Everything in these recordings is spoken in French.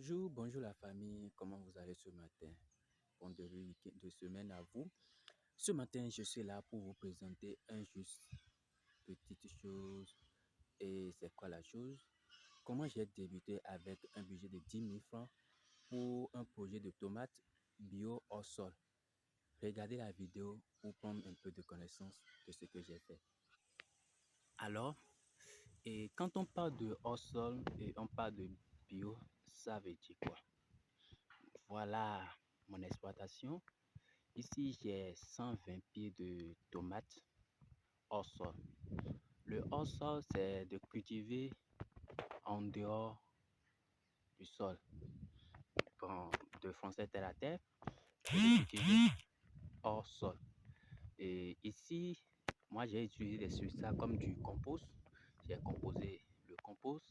Bonjour la famille, comment vous allez ce matin? Bon début de semaine à vous. Ce matin, je suis là pour vous présenter un juste petite chose. Et c'est quoi la chose? Comment j'ai débuté avec un budget de 10 000 francs pour un projet de tomates bio hors sol. Regardez la vidéo pour prendre un peu de connaissance de ce que j'ai fait. Alors, et quand on parle de hors sol et on parle de bio, ça veut dire quoi? Voilà mon exploitation. Ici, j'ai 120 pieds de tomates hors sol. Le hors sol, c'est de cultiver en dehors du sol. Bon, de français terre à terre, c'est de cultiver hors sol. Et ici, moi, j'ai utilisé des substrats comme du compost. J'ai composé le compost.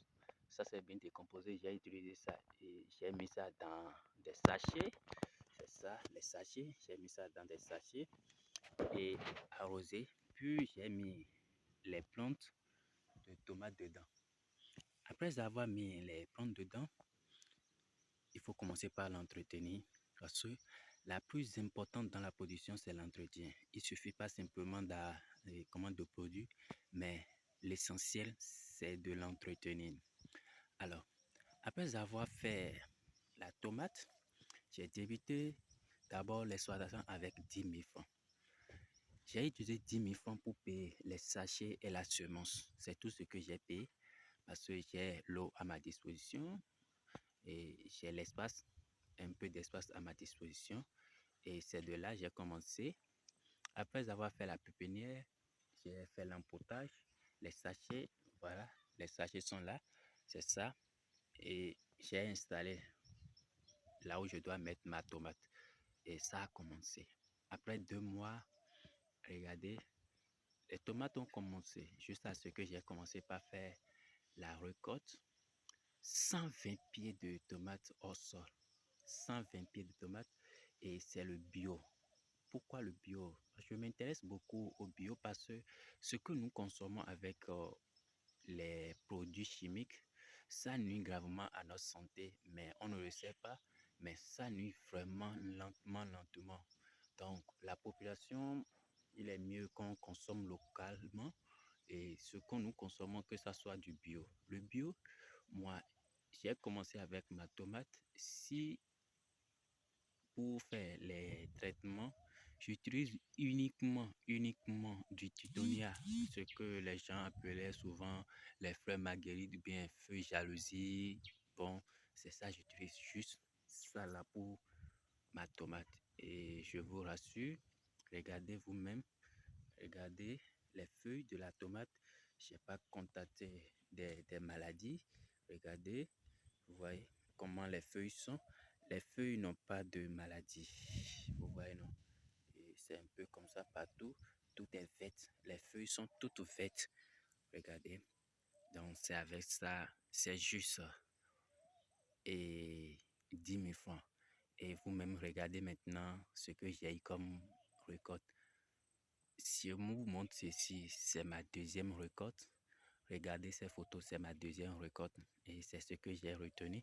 Ça, c'est bien décomposé. J'ai utilisé ça et j'ai mis ça dans des sachets. C'est ça, les sachets. J'ai mis ça dans des sachets et arrosé. Puis j'ai mis les plantes de tomates dedans. Après avoir mis les plantes dedans, il faut commencer par l'entretenir parce que la plus importante dans la production, c'est l'entretien. Il ne suffit pas simplement de produire, mais l'essentiel, c'est de l'entretenir. Alors, après avoir fait la tomate, j'ai débuté d'abord l'exploitation avec 10 000 francs. J'ai utilisé 10 000 francs pour payer les sachets et la semence. C'est tout ce que j'ai payé parce que j'ai l'eau à ma disposition et j'ai l'espace, un peu d'espace à ma disposition. Et c'est de là que j'ai commencé. Après avoir fait la pépinière, j'ai fait l'empotage, les sachets, voilà, les sachets sont là, c'est ça. Et j'ai installé là où je dois mettre ma tomate. Et ça a commencé. Après 2 mois, regardez, les tomates ont commencé, juste à ce que j'ai commencé par faire la récolte. 120 pieds de tomates au sol. 120 pieds de tomates et c'est le bio. Pourquoi le bio? Je m'intéresse beaucoup au bio parce que ce que nous consommons avec les produits chimiques, ça nuit gravement à notre santé, mais on ne le sait pas, mais ça nuit vraiment lentement. Donc, la population, il est mieux qu'on consomme localement et ce que nous consommons, que ce soit du bio. Le bio, moi, j'ai commencé avec ma tomate. Si pour faire les traitements, j'utilise uniquement du titonia, ce que les gens appelaient souvent les fleurs marguerites ou bien feuilles jalousie. Bon, c'est ça, j'utilise juste ça là pour ma tomate. Et je vous rassure, regardez vous-même, regardez les feuilles de la tomate. Je n'ai pas contacté des maladies. Regardez, vous voyez comment les feuilles sont. Les feuilles n'ont pas de maladie. Vous voyez, non? Et c'est un peu comme ça partout. Tout est vert. Les feuilles sont toutes vertes. Regardez. Donc, c'est avec ça. C'est juste ça. Et 10 000 francs. Et vous-même, regardez maintenant ce que j'ai eu comme récolte. Si je vous montre ceci, c'est ma deuxième récolte. Regardez ces photos, c'est ma deuxième récolte. Et c'est ce que j'ai retenu.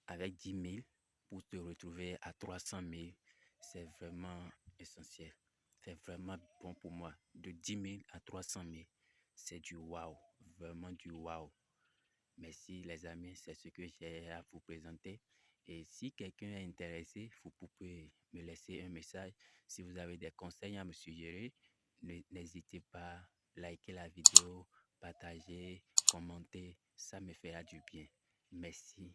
Avec 10 000 pour te retrouver à 300 000, c'est vraiment essentiel. C'est vraiment bon pour moi. De 10 000 à 300 000, c'est du waouh, vraiment du waouh. Merci les amis, c'est ce que j'ai à vous présenter. Et si quelqu'un est intéressé, vous pouvez me laisser un message. Si vous avez des conseils à me suggérer, n'hésitez pas à liker la vidéo, partager, commenter. Ça me fera du bien. Merci.